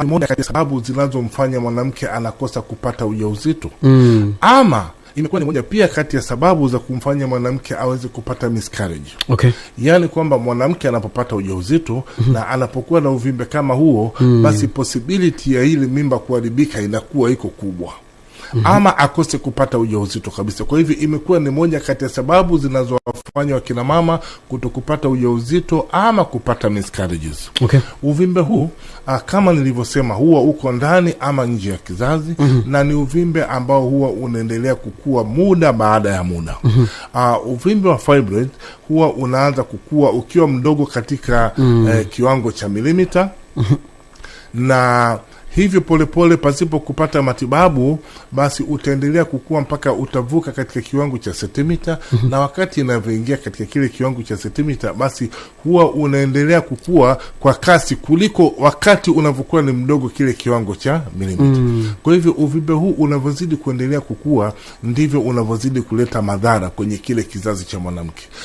moja kati ya sababu zinazomfanya mwanamke anakosa kupata ujauzito. Ama imekuwa ni moja pia kati ya sababu za kumfanya mwanamke aweze kupata miscarriage. Okay. Yaani kwamba mwanamke anapopata ujauzito na anapokuwa na uvimbe kama huo, basi possibility ya ile mimba kuharibika inakuwa iko kubwa. Ama akose kupata ujauzito kabisa. Kwa hivyo imekuwa ni moja kati ya sababu zinazowafanya wakina mama kutokupata ujauzito ama kupata miscarriages. Okay. Uvimbe huu kama nilivyosema huwa uko ndani ama nje ya kizazi, na ni uvimbe ambao huwa unaendelea kukua muda baada ya muda. Uvimbe wa fibroid huwa unaanza kukua ukiwa mdogo katika kiwango cha milimita, na hivyo polepole pasipo kupata matibabu, basi utaendelea kukua mpaka utavuka katika kiwango cha sentimita. Na wakati inavyoingia katika kile kiwango cha sentimita, basi huwa unaendelea kukua kwa kasi kuliko wakati unavyokuwa ni mdogo kile kiwango cha milimita. Kwa hivyo uvimbe huu unavyozidi kuendelea kukua, ndivyo unavyozidi kuleta madhara kwenye kile kizazi cha mwanamke.